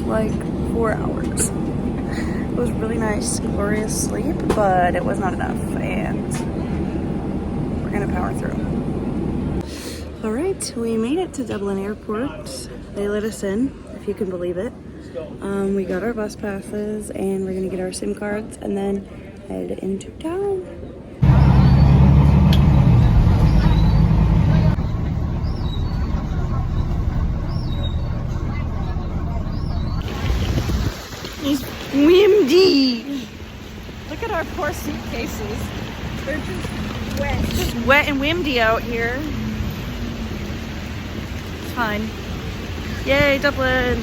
like 4 hours. It was really nice, glorious sleep, but it was not enough, and we're gonna power through. All right, we made it to Dublin Airport. They let us in, if you can believe it. We got our bus passes, and we're gonna get our SIM cards, and then head into town. It's windy. Look at our poor suitcases. They're just wet. It's just wet and windy out here. It's fine. Yay, Dublin.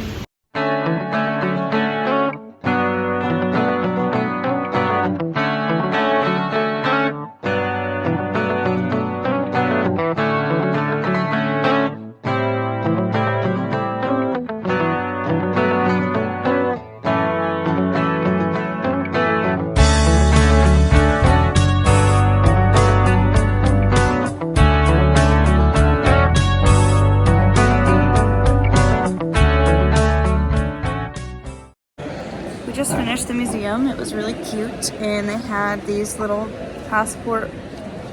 Just finished the museum. It was really cute, and they had these little passport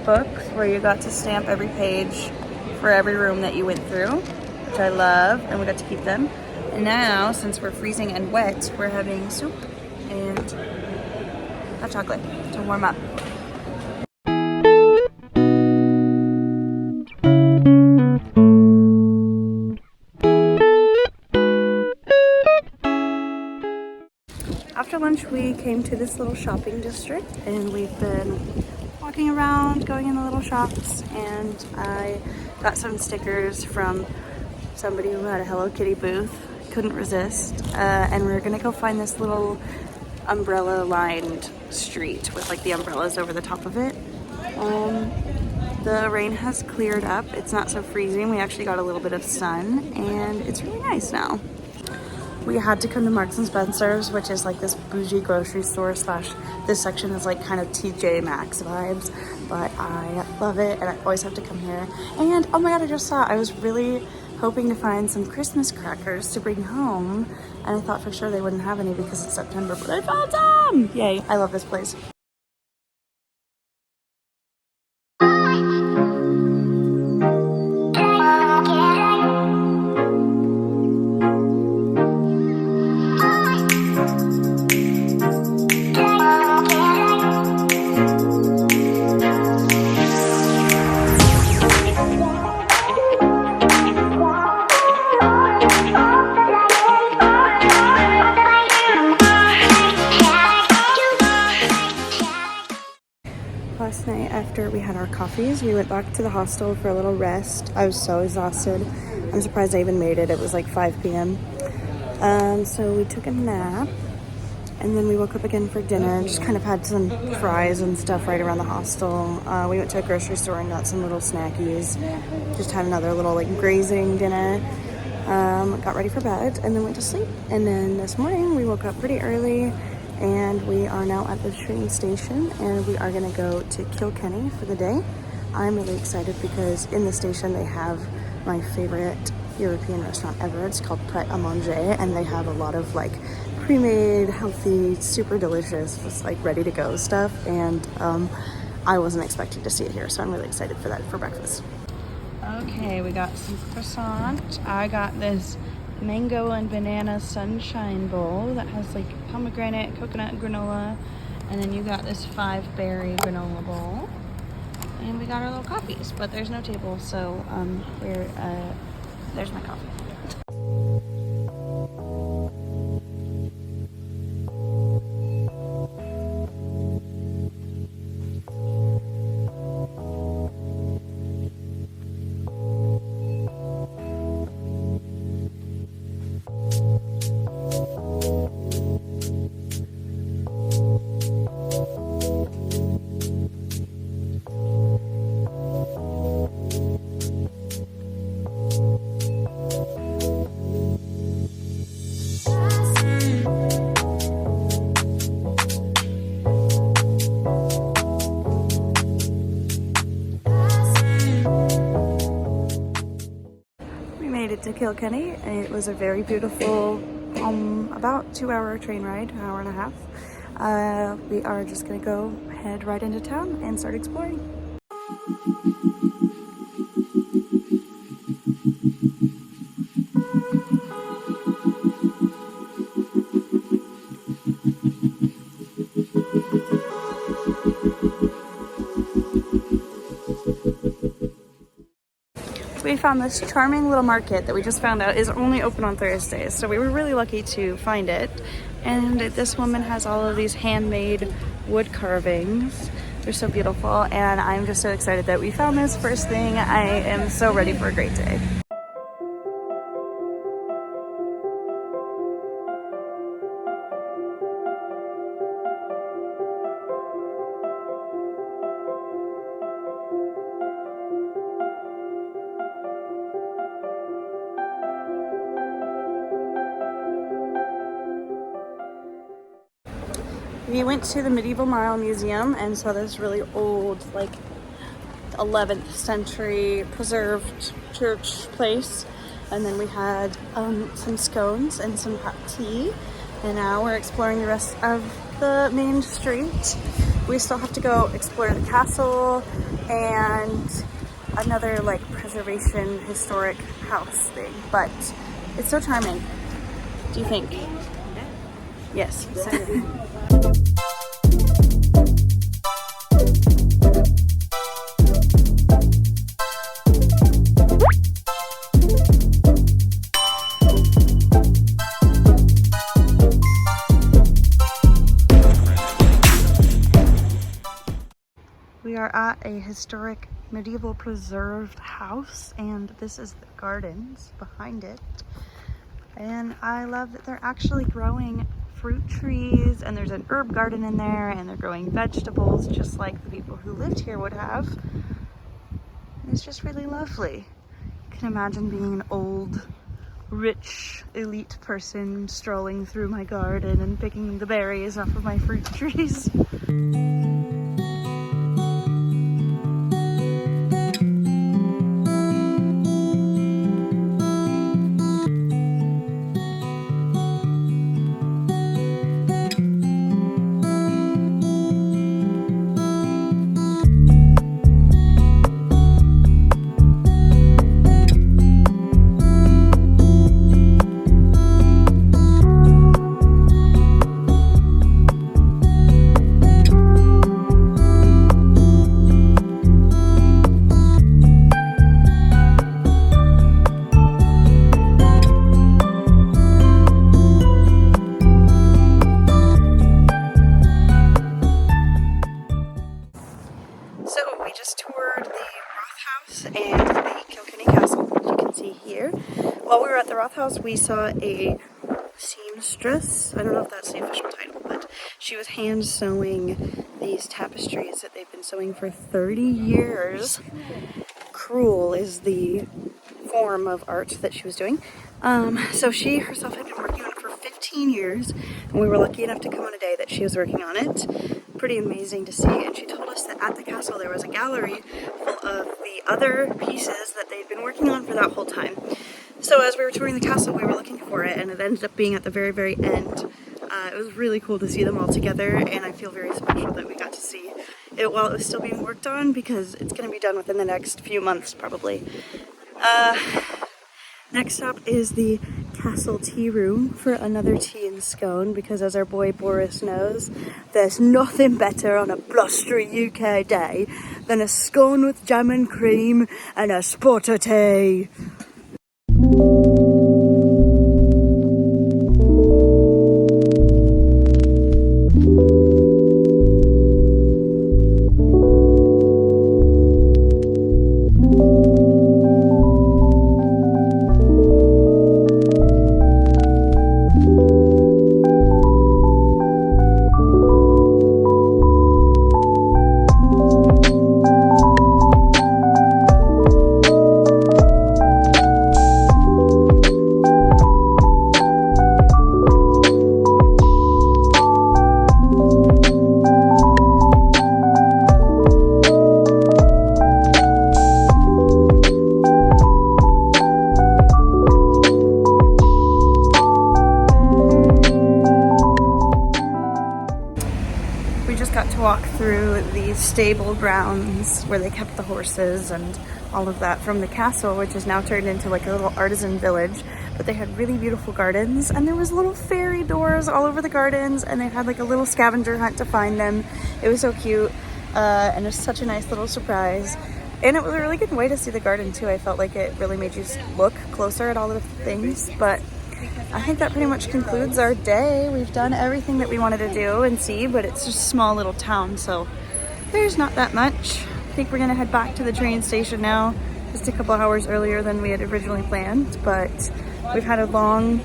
books where you got to stamp every page for every room that you went through, which I love, and we got to keep them. And now, since we're freezing and wet, we're having soup and hot chocolate to warm up. After lunch, we came to this little shopping district, and we've been walking around, going in the little shops, and I got some stickers from somebody who had a Hello Kitty booth. Couldn't resist. And we're gonna go find this little umbrella-lined street with like the umbrellas over the top of it. The rain has cleared up. It's not so freezing. We actually got a little bit of sun, and it's really nice now. We had to come to Marks and Spencer's, which is like this bougie grocery store slash this section is like kind of TJ Maxx vibes, but I love it and I always have to come here. And oh my god, I just saw, I was really hoping to find some Christmas crackers to bring home, and I thought for sure they wouldn't have any because it's September, but I found some! Yay, I love this place. Last night after we had our coffees, we went back to the hostel for a little rest. I was so exhausted. I'm surprised I even made it. It was like 5 p.m. So we took a nap, and then we woke up again for dinner. Just kind of had some fries and stuff right around the hostel. We went to a grocery store and got some little snackies. Just had another little like grazing dinner. Got ready for bed and then went to sleep. And then this morning we woke up pretty early, and we are now at the train station, and we are gonna go to Kilkenny for the day. I'm really excited because in the station they have my favorite European restaurant ever. It's called Pret a Manger, and they have a lot of like pre-made, healthy, super delicious, just like ready to go stuff. And I wasn't expecting to see it here, so I'm really excited for that for breakfast. Okay, we got some croissant. I got this mango and banana sunshine bowl that has like pomegranate, coconut, and granola, and then you got this 5-berry granola bowl, and we got our little coffees, but there's no table, so there's my coffee. To Kilkenny. It was a very beautiful about 2-hour train ride, an hour and a half. We are just gonna go head right into town and start exploring. We found this charming little market that we just found out is only open on Thursdays, so we were really lucky to find it. And this woman has all of these handmade wood carvings. They're so beautiful, and I'm just so excited that we found this first thing. I am so ready for a great day. We went to the Medieval Mile Museum and saw this really old, like 11th century preserved church place. And then we had some scones and some hot tea. And now we're exploring the rest of the main street. We still have to go explore the castle and another like preservation historic house thing. But it's so charming. Do you think? Yes. We are at a historic medieval preserved house, and this is the gardens behind it. And I love that they're actually growing fruit trees, and there's an herb garden in there, and they're growing vegetables just like the people who lived here would have. And it's just really lovely. You can imagine being an old, rich, elite person strolling through my garden and picking the berries off of my fruit trees. House, we saw a seamstress. I don't know if that's the official title, but she was hand sewing these tapestries that they've been sewing for 30 years. Crewel is the form of art that she was doing. So she herself had been working on it for 15 years, and we were lucky enough to come on a day that she was working on it. Pretty amazing to see. And she told us that at the castle there was a gallery full of the other pieces that they'd been working on for that whole time. So as we were touring the castle, we were looking for it, and it ended up being at the very, very end. It was really cool to see them all together, and I feel very special that we got to see it while it was still being worked on, because it's going to be done within the next few months, probably. Next up is the castle tea room for another tea and scone, because as our boy Boris knows, there's nothing better on a blustery UK day than a scone with jam and cream and a spot of tea. We just got to walk through the stable grounds where they kept the horses and all of that from the castle, which is now turned into like a little artisan village. But they had really beautiful gardens, and there was little fairy doors all over the gardens, and they had like a little scavenger hunt to find them. It was so cute, and it was such a nice little surprise. And it was a really good way to see the garden too. I felt like it really made you look closer at all of the things. But I think that pretty much concludes our day. We've done everything that we wanted to do and see, but it's just a small little town, so there's not that much. I think we're gonna head back to the train station now, just a couple hours earlier than we had originally planned, but we've had a long,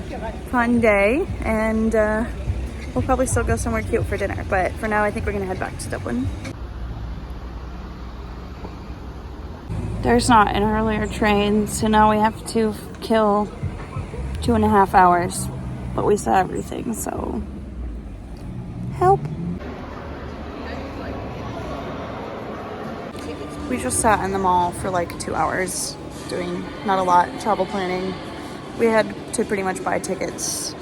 fun day, and we'll probably still go somewhere cute for dinner, but for now I think we're gonna head back to Dublin. There's not an earlier train, so now we have to kill 2.5 hours, but we saw everything, so help. We just sat in the mall for like 2 hours doing not a lot, travel planning. We had to pretty much buy tickets.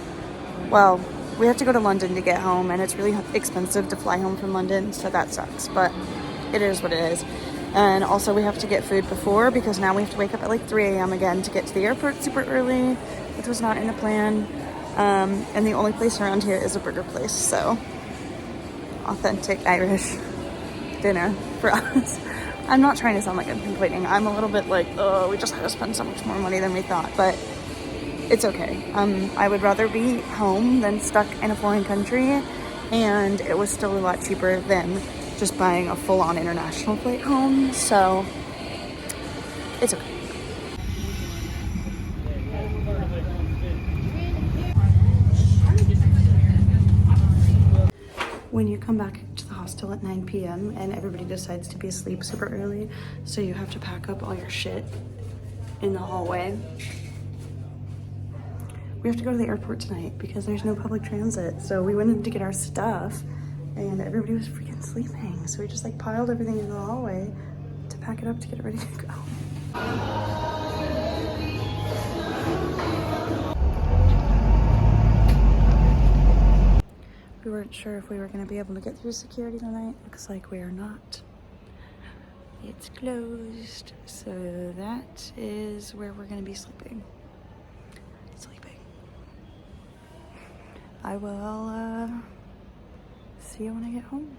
Well, we have to go to London to get home, and it's really expensive to fly home from London, so that sucks, but it is what it is. And also we have to get food before, because now we have to wake up at like 3 a.m. again to get to the airport super early, which was not in the plan. And the only place around here is a burger place, so authentic Irish dinner for us. I'm not trying to sound like I'm complaining. I'm a little bit like, oh, we just had to spend so much more money than we thought, but it's okay. I would rather be home than stuck in a foreign country, and it was still a lot cheaper than just buying a full-on international flight home, so it's okay. When you come back to the hostel at 9 p.m. and everybody decides to be asleep super early, so you have to pack up all your shit in the hallway. We have to go to the airport tonight because there's no public transit, so we went in to get our stuff and everybody was freaking sleeping, so we just like piled everything in the hallway to pack it up to get it ready to go. We weren't sure if we were going to be able to get through security tonight. Looks like we are not. It's closed, so that is where we're going to be sleeping. I will see you when I get home.